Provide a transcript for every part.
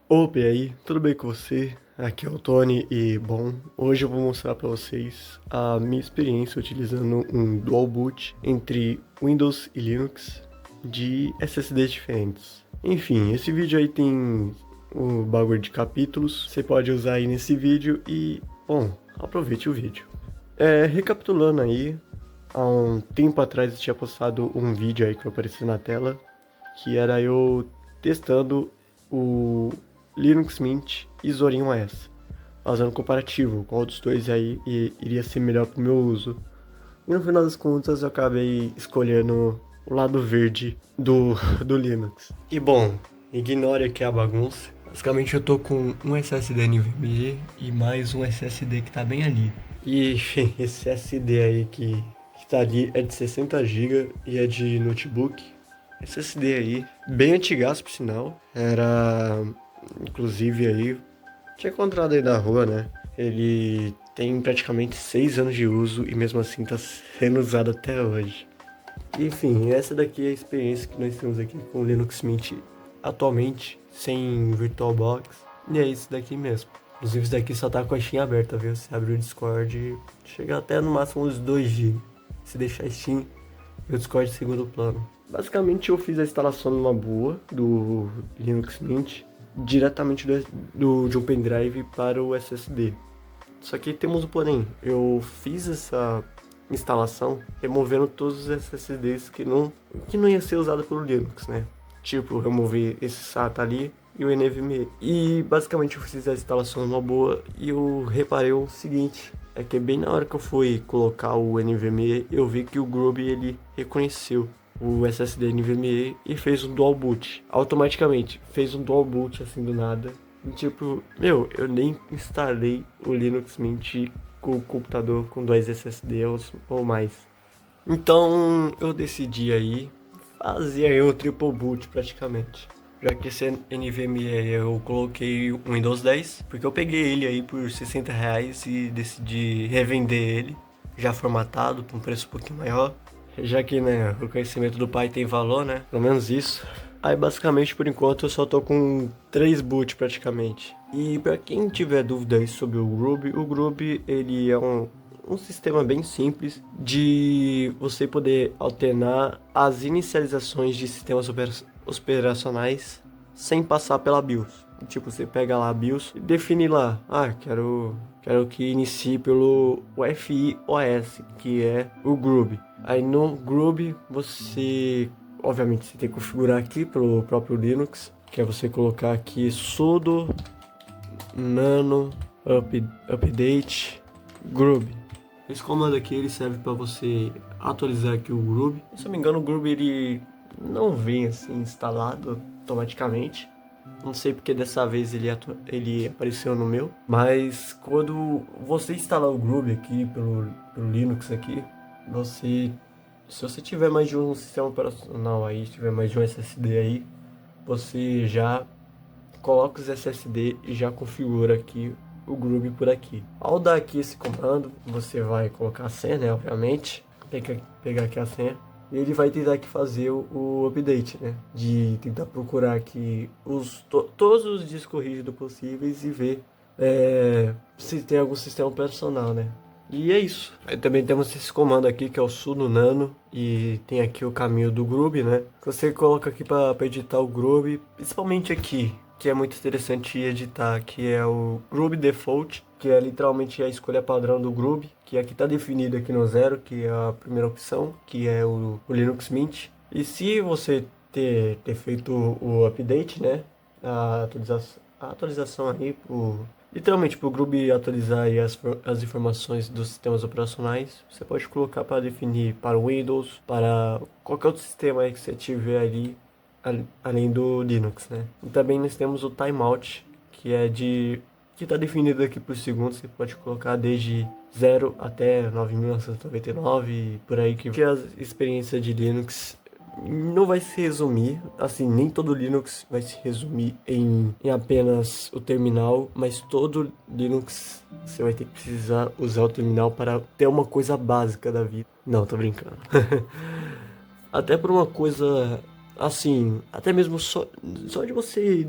Opa, e aí, tudo bem com você? Aqui é o Tony e, bom, hoje eu vou mostrar para vocês a minha experiência utilizando um dual boot entre Windows e Linux de SSDs diferentes. Enfim, esse vídeo aí tem um bagulho de capítulos, você pode usar aí nesse vídeo e, bom, aproveite o vídeo. Recapitulando aí, há um tempo atrás eu tinha postado um vídeo aí que apareceu na tela, que era eu testando o Linux Mint e Zorin OS, fazendo comparativo, qual dos dois aí iria ser melhor para o meu uso. E no final das contas eu acabei escolhendo o lado verde do Linux. E bom, ignore aqui a bagunça. Basicamente eu tô com um SSD NVMe e mais um SSD que tá bem ali. E enfim, esse SSD aí que tá ali é de 60 GB e é de notebook. SSD aí, bem antigaço por sinal. Era, inclusive aí, tinha encontrado aí na rua, né? Ele tem praticamente 6 anos de uso e mesmo assim tá sendo usado até hoje. Enfim, essa daqui é a experiência que nós temos aqui com o Linux Mint atualmente, sem VirtualBox. E é isso daqui mesmo. Inclusive, isso daqui só tá com a Steam aberta, viu? Você abre o Discord, chega até no máximo uns 2 GB. Se deixar Steam e o Discord em segundo plano. Basicamente, eu fiz a instalação numa boa do Linux Mint diretamente de um pendrive para o SSD. Só que temos um porém, eu fiz essa instalação removendo todos os SSDs que não ia ser usado pelo Linux, né? Tipo, remover esse SATA ali e o NVMe. E basicamente eu fiz a instalação numa boa e eu reparei o seguinte, é que bem na hora que eu fui colocar o NVMe, eu vi que o Groove ele reconheceu o SSD NVMe e fez um dual boot. Automaticamente fez um dual boot assim do nada. E, tipo, meu, eu nem instalei o Linux Mint com o computador com dois SSDs ou mais. Então eu decidi aí fazer aí um triple boot praticamente. Já que esse NVMe aí eu coloquei o Windows 10, porque eu peguei ele aí por R$ 60 e decidi revender ele, já formatado, por um preço um pouquinho maior. Já que, né, o conhecimento do pai tem valor, né? Pelo menos isso. Aí, basicamente, por enquanto, eu só tô com 3 boot praticamente. E pra quem tiver dúvidas sobre o Groove, ele é um sistema bem simples de você poder alternar as inicializações de sistemas operacionais sem passar pela BIOS. Tipo, você pega lá a BIOS e define lá, quero que inicie pelo UEFI OS, que é o Groove. Aí no Groove você, obviamente, você tem que configurar aqui pelo próprio Linux, que é você colocar aqui sudo nano update Groove. Esse comando aqui ele serve para você atualizar aqui o Groove. Se eu não me engano, o Groove ele não vem assim instalado automaticamente. Não sei porque dessa vez ele apareceu no meu. Mas quando você instalar o Groove aqui pelo Linux aqui, se você tiver mais de um sistema operacional aí, tiver mais de um SSD aí, você já coloca os SSD e já configura aqui o Groove por aqui. Ao dar aqui esse comando, você vai colocar a senha, né, obviamente, pegar aqui a senha, e ele vai tentar aqui fazer o update, né, de tentar procurar aqui todos os discos rígidos possíveis e ver se tem algum sistema operacional, né. E é isso. Aí também temos esse comando aqui que é o sudo nano e tem aqui o caminho do Groove, né? Você coloca aqui para editar o Groove, principalmente aqui, que é muito interessante editar, que é o Groove Default, que é literalmente a escolha padrão do Groove, que aqui está definido aqui no zero, que é a primeira opção, que é o Linux Mint. E se você ter feito o update, né? A atualização aí literalmente, para o Groove atualizar aí as informações dos sistemas operacionais, você pode colocar para definir para o Windows, para qualquer outro sistema aí que você tiver ali, além do Linux, né? E também nós temos o timeout, que está definido aqui por segundo, você pode colocar desde 0 até 9.999, por aí que a experiência de Linux não vai se resumir, assim, nem todo Linux vai se resumir em apenas o terminal, mas todo Linux você vai ter que precisar usar o terminal para ter uma coisa básica da vida. Não, tô brincando. Até por uma coisa assim, até mesmo só de você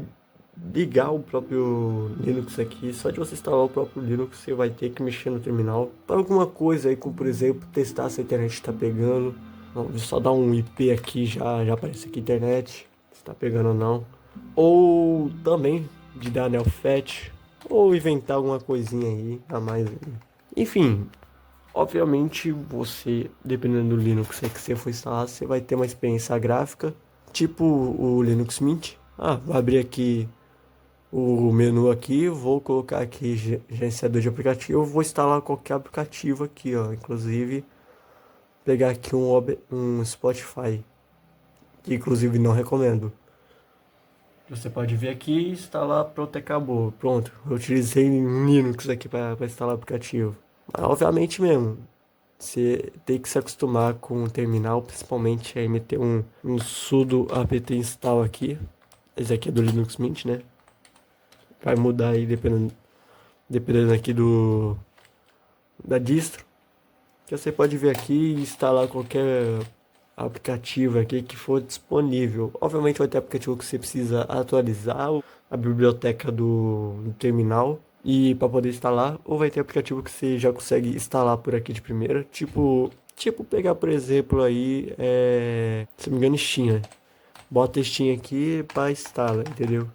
ligar o próprio Linux aqui. Só de você instalar o próprio Linux, você vai ter que mexer no terminal para alguma coisa aí, como por exemplo, testar se a internet está pegando. Não, só dar um IP aqui, já aparece aqui a internet, se está pegando ou não. Ou também de dar Nelfetch, ou inventar alguma coisinha aí a mais aí. Enfim, obviamente você, dependendo do Linux que você for instalar, você vai ter uma experiência gráfica, tipo o Linux Mint. Ah, vou abrir aqui o menu aqui, vou colocar aqui gerenciador de aplicativo, vou instalar qualquer aplicativo aqui, ó, inclusive pegar aqui um Spotify, que inclusive não recomendo. Você pode vir aqui e instalar, pronto, acabou. Pronto, eu utilizei Linux aqui para instalar o aplicativo. Mas obviamente mesmo, você tem que se acostumar com o terminal, principalmente aí meter um sudo apt install aqui. Esse aqui é do Linux Mint, né? Vai mudar aí dependendo aqui da distro. Que você pode vir aqui e instalar qualquer aplicativo aqui que for disponível. Obviamente vai ter aplicativo que você precisa atualizar a biblioteca do terminal e para poder instalar, ou vai ter aplicativo que você já consegue instalar por aqui de primeira, tipo pegar por exemplo aí, se não me engano, Steam, né? Bota Steam aqui para instalar, entendeu?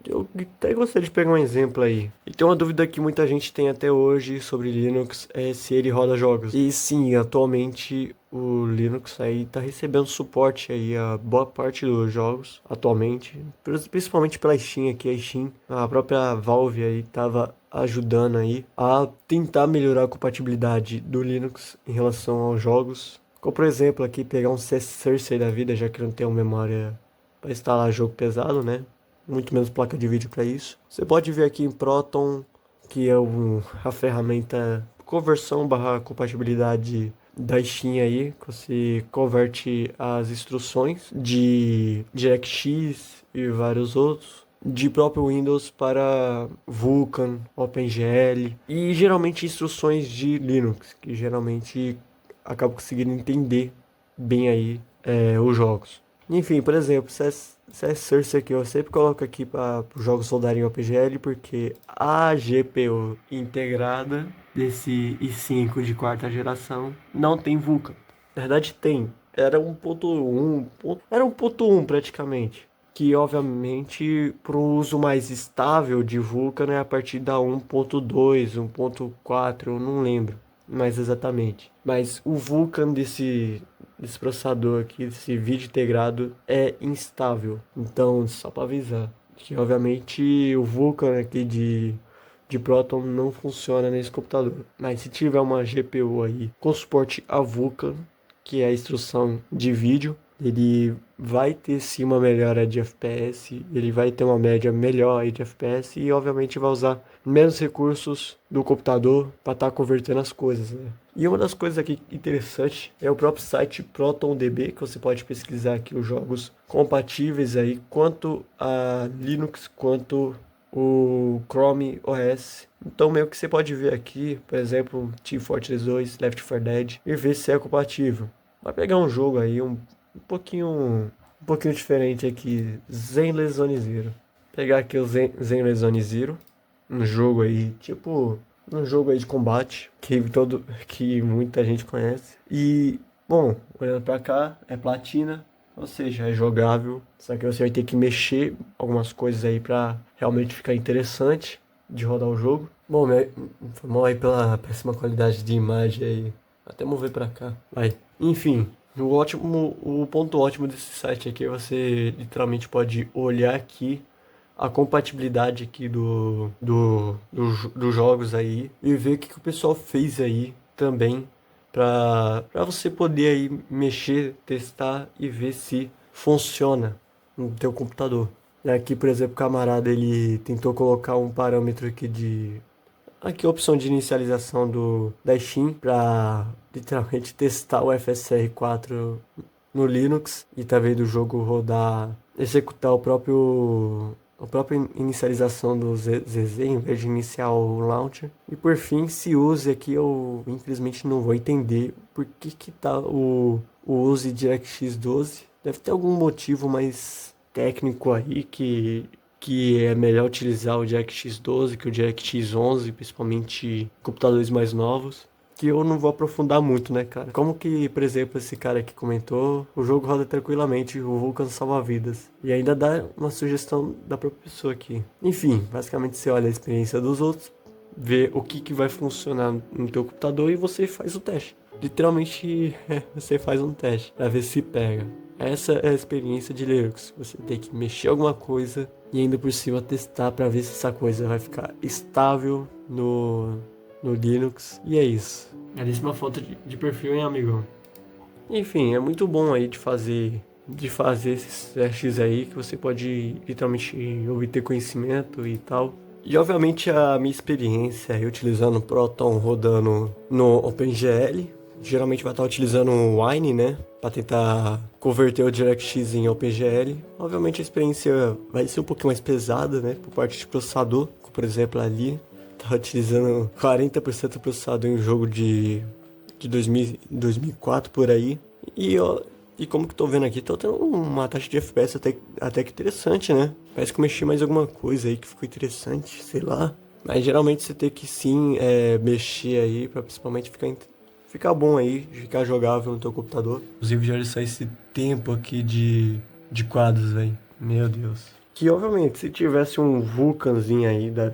Eu até gostaria de pegar um exemplo aí. E tem uma dúvida que muita gente tem até hoje sobre Linux, é se ele roda jogos. E sim, atualmente o Linux aí tá recebendo suporte aí a boa parte dos jogos, atualmente. Principalmente pela Steam aqui, a Steam, a própria Valve aí tava ajudando aí a tentar melhorar a compatibilidade do Linux em relação aos jogos. Como por exemplo aqui pegar um Cersei da vida, já que não tem uma memória para instalar jogo pesado, né? Muito menos placa de vídeo para isso. Você pode ver aqui em Proton, que é a ferramenta conversão barra compatibilidade da Steam aí, que você converte as instruções de DirectX e vários outros, de próprio Windows para Vulkan, OpenGL e geralmente instruções de Linux, que geralmente acabo conseguindo entender bem aí os jogos. Enfim, por exemplo, CS Source aqui eu sempre coloco aqui para os jogos rodarem em OpenGL porque a GPU integrada desse i5 de quarta geração não tem Vulkan. Na verdade tem, era 1.1, era 1.1 praticamente. Que obviamente para o uso mais estável de Vulkan é a partir da 1.2, 1.4, eu não lembro mais exatamente. Mas o Vulkan desse processador aqui, desse vídeo integrado, é instável. Então, só para avisar, que obviamente o Vulkan aqui de Proton não funciona nesse computador. Mas se tiver uma GPU aí com suporte a Vulkan, que é a instrução de vídeo, ele vai ter sim uma melhora de FPS, ele vai ter uma média melhor aí de FPS e obviamente vai usar menos recursos do computador para estar convertendo as coisas, né? E uma das coisas aqui interessantes é o próprio site ProtonDB, que você pode pesquisar aqui os jogos compatíveis aí, quanto a Linux, quanto o Chrome OS. Então meio que você pode ver aqui, por exemplo, Team Fortress 2, Left 4 Dead, e ver se é compatível. Vai pegar um jogo aí um pouquinho diferente aqui, Zenless Zone Zero. Pegar aqui o Zenless Zone Zero, um jogo aí, tipo, um jogo aí de combate que muita gente conhece. E, bom, olhando pra cá, é platina, ou seja, é jogável. Só que você vai ter que mexer algumas coisas aí pra realmente ficar interessante de rodar o jogo. Bom, foi mal aí pela péssima qualidade de imagem aí. Até mover pra cá. Vai. Enfim, o ponto ótimo desse site aqui é você literalmente pode olhar aqui a compatibilidade aqui dos jogos aí e ver o que o pessoal fez aí também para você poder aí mexer, testar e ver se funciona no teu computador. E aqui, por exemplo, o camarada ele tentou colocar um parâmetro aqui a opção de inicialização da Steam para literalmente testar o FSR 4 no Linux e também do jogo rodar, executar a própria inicialização do ZZ em vez de iniciar o launcher. E por fim, se use aqui, eu infelizmente não vou entender por que tá o use DirectX 12. Deve ter algum motivo mais técnico aí que que é melhor utilizar o DirectX 12 que o DirectX 11, principalmente em computadores mais novos. Que eu não vou aprofundar muito, né, cara? Como que, por exemplo, esse cara aqui comentou, o jogo roda tranquilamente, o Vulkan salva vidas. E ainda dá uma sugestão da própria pessoa aqui. Enfim, basicamente você olha a experiência dos outros, vê o que vai funcionar no teu computador e você faz o teste. Literalmente, você faz um teste pra ver se pega. Essa é a experiência de Linux. Você tem que mexer alguma coisa e ainda por cima testar pra ver se essa coisa vai ficar estável no Linux. E é isso. Belíssima foto de perfil, hein, amigão? Enfim, é muito bom aí de fazer esses testes aí, que você pode literalmente obter conhecimento e tal. E obviamente a minha experiência aí utilizando o Proton rodando no OpenGL. Geralmente vai estar utilizando o Wine, né? Para tentar converter o DirectX em OpenGL. Obviamente a experiência vai ser um pouquinho mais pesada, né? Por parte de processador, como por exemplo ali. Tá utilizando 40% do processador em um jogo de 2004 por aí. E como que tô vendo aqui, tô tendo uma taxa de FPS até que interessante, né? Parece que eu mexi mais alguma coisa aí que ficou interessante, sei lá. Mas geralmente você tem que sim mexer aí pra principalmente ficar bom aí, ficar jogável no teu computador. Inclusive já só esse tempo aqui de quadros, velho. Meu Deus. Que obviamente se tivesse um Vulkanzinho aí da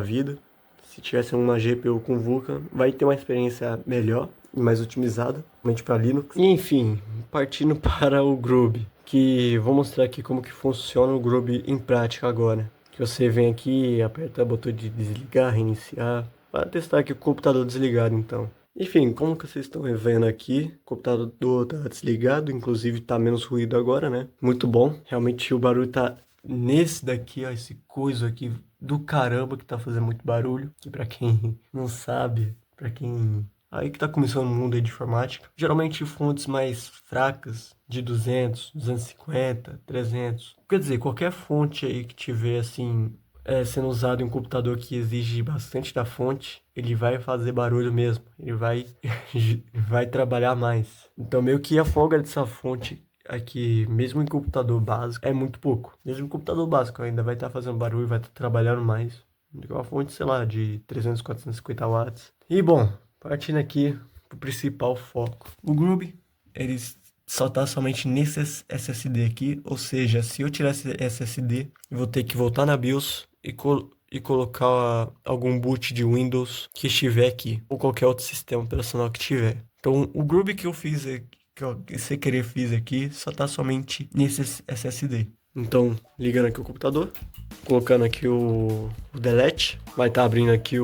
vida, se tivesse uma GPU com Vulkan, vai ter uma experiência melhor e mais otimizada, principalmente para Linux. E enfim, partindo para o Groovy, que vou mostrar aqui como que funciona o Groovy em prática agora. Que você vem aqui, aperta o botão de desligar, reiniciar, para testar aqui o computador desligado então. Enfim, como que vocês estão vendo aqui, o computador tá desligado, inclusive tá menos ruído agora, né? Muito bom, realmente o barulho tá nesse daqui, ó, esse coisa aqui do caramba que tá fazendo muito barulho. Que pra quem não sabe, pra quem aí que tá começando o mundo aí de informática, geralmente fontes mais fracas, de 200, 250, 300. Quer dizer, qualquer fonte aí que tiver assim sendo usado em um computador que exige bastante da fonte, ele vai fazer barulho mesmo, ele vai trabalhar mais. Então meio que a folga dessa fonte aqui, mesmo em computador básico, é muito pouco. Mesmo em computador básico ainda vai estar fazendo barulho, vai estar trabalhando mais do que uma fonte, sei lá, de 300, 450 watts. E bom, partindo aqui pro principal foco. O Groovy, ele só tá somente nesse SSD aqui, ou seja, se eu tirar esse SSD, eu vou ter que voltar na BIOS e colocar algum boot de Windows que estiver aqui, ou qualquer outro sistema operacional que tiver. Então, o Groovy que eu fiz aqui, que eu sem querer fiz aqui, só tá somente nesse SSD. Então, ligando aqui o computador, colocando aqui o delete, vai estar abrindo aqui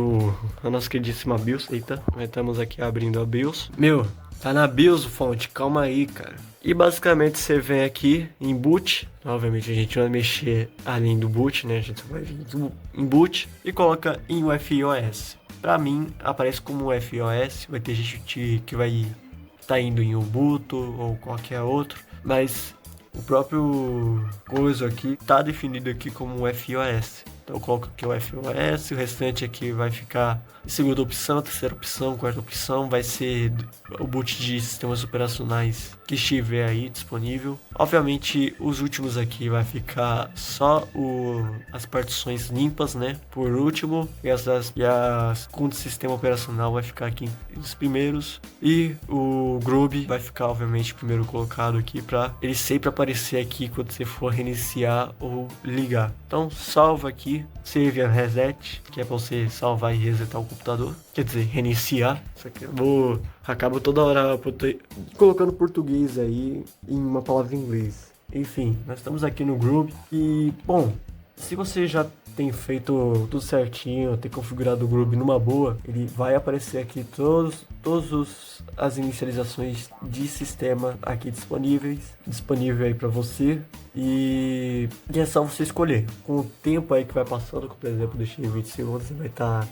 a nossa queridíssima BIOS. Eita, nós estamos aqui abrindo a BIOS. Meu, tá na BIOS, fonte, calma aí, cara. E basicamente você vem aqui em boot, obviamente a gente vai mexer além do boot, né? A gente vai vir em boot e coloca em UFOS. Pra mim, aparece como UFOS, vai ter gente que vai estar indo em Ubuntu ou qualquer outro, mas o próprio coisa aqui tá definido aqui como FOS. Então eu coloco aqui o FOS, o restante aqui vai ficar segunda opção, terceira opção, quarta opção, vai ser o boot de sistemas operacionais que estiver aí disponível. Obviamente os últimos aqui vai ficar só as partições limpas, né? Por último, e as com o sistema operacional vai ficar aqui os primeiros. E o Groovy vai ficar obviamente primeiro colocado aqui para ele sempre aparecer aqui quando você for reiniciar ou ligar. Então salva aqui, save and reset, que é para você salvar e resetar o computador, quer dizer, reiniciar. Isso aqui acabo toda hora colocando português aí em uma palavra em inglês. Enfim, nós estamos aqui no Groovy e, bom, se você já tem feito tudo certinho, tem configurado o Groovy numa boa, ele vai aparecer aqui todas as inicializações de sistema aqui disponível aí para você. E é só você escolher. Com o tempo aí que vai passando, por exemplo, deixei 20 segundos, você vai estar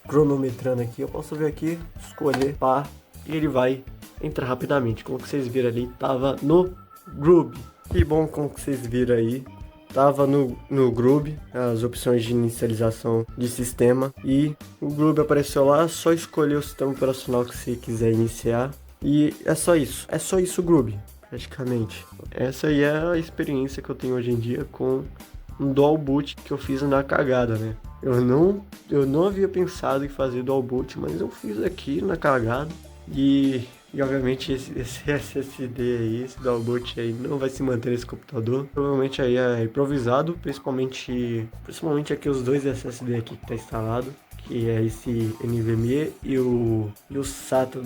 cronometrando aqui. Eu posso ver aqui, escolher, pá, e ele vai entrar rapidamente. Como que vocês viram ali, tava no Groovy. Que bom, como que vocês viram aí, tava no Groovy, as opções de inicialização de sistema. E o Groovy apareceu lá, só escolher o sistema operacional que você quiser iniciar. E é só isso o Groovy. Praticamente. Essa aí é a experiência que eu tenho hoje em dia com um dual boot que eu fiz na cagada, né? Eu não havia pensado em fazer dual boot, mas eu fiz aqui na cagada. E obviamente esse SSD aí, esse dual boot aí não vai se manter nesse computador. Provavelmente aí é improvisado, principalmente aqui os dois SSD aqui que tá instalado, que é esse NVMe e o SATA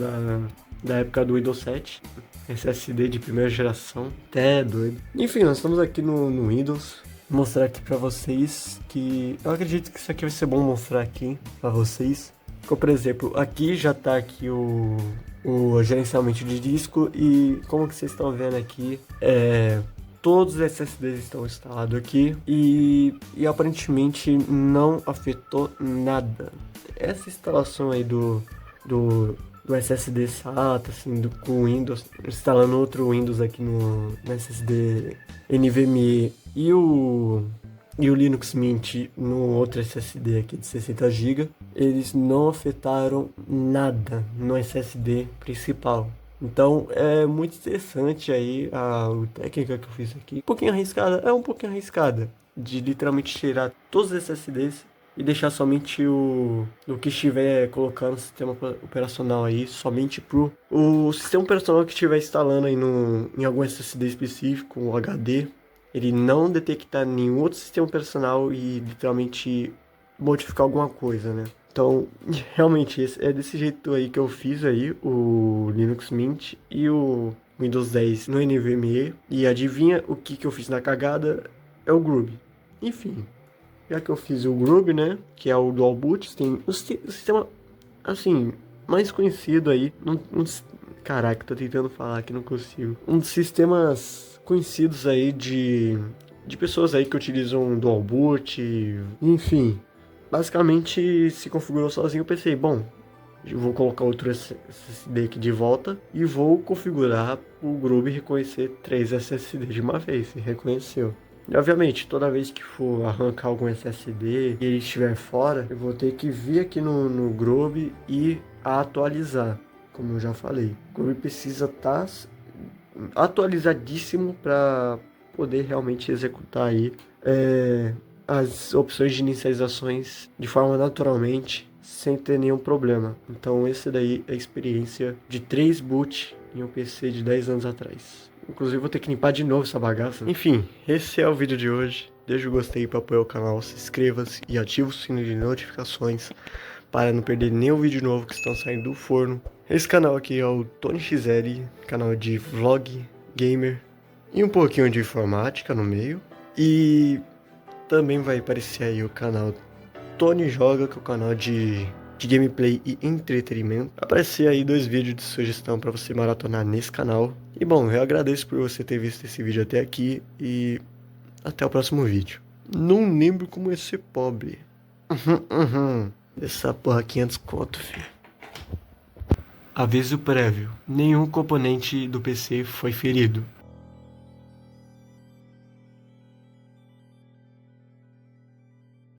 da época do Windows 7. SSD de primeira geração, até doido. Enfim, nós estamos aqui no Windows. Vou mostrar aqui pra vocês que eu acredito que isso aqui vai ser bom mostrar aqui pra vocês. Como, por exemplo, aqui já tá aqui o gerenciamento de disco e como que vocês estão vendo aqui, todos os SSDs estão instalados aqui e aparentemente não afetou nada. Essa instalação aí do SSD SATA, assim, com Windows, instalando outro Windows aqui no SSD NVMe e o Linux Mint no outro SSD aqui de 60 GB, eles não afetaram nada no SSD principal. Então é muito interessante aí a técnica que eu fiz aqui. Um pouquinho arriscada, de literalmente tirar todos os SSDs e deixar somente o que estiver colocando no sistema operacional aí, somente o sistema operacional que estiver instalando aí em algum SSD específico, um HD, ele não detectar nenhum outro sistema operacional e literalmente modificar alguma coisa, né? Então, realmente, é desse jeito aí que eu fiz aí o Linux Mint e o Windows 10 no NVMe. E adivinha o que eu fiz na cagada? É o Groovy. Enfim, já que eu fiz o Groovy, né, que é o Dual Boot, tem o sistema, assim, mais conhecido aí. Caraca, tô tentando falar que não consigo. Um dos sistemas conhecidos aí de pessoas aí que utilizam Dual Boot, enfim. Basicamente se configurou sozinho. Eu pensei, bom, eu vou colocar outro SSD aqui de volta e vou configurar o Groovy reconhecer 3 SSD de uma vez. E reconheceu. E obviamente, toda vez que for arrancar algum SSD e ele estiver fora, eu vou ter que vir aqui no Groovy e atualizar. Como eu já falei, o Groovy precisa estar atualizadíssimo para poder realmente executar aí as opções de inicializações de forma naturalmente, sem ter nenhum problema. Então esse daí é a experiência de 3 boot em um PC de 10 anos atrás. Inclusive vou ter que limpar de novo essa bagaça. Enfim, esse é o vídeo de hoje. Deixa o gostei para apoiar o canal, se inscreva-se e ative o sino de notificações para não perder nenhum vídeo novo que estão saindo do forno. Esse canal aqui é o Tony XL, canal de vlog, gamer e um pouquinho de informática no meio. E também vai aparecer aí o canal Tony Joga, que é o canal de gameplay e entretenimento. Vai aparecer aí 2 vídeos de sugestão para você maratonar nesse canal. E bom, eu agradeço por você ter visto esse vídeo até aqui e até o próximo vídeo. Não lembro como é ser pobre. Essa porra 500 conto, filho. Aviso prévio, nenhum componente do PC foi ferido.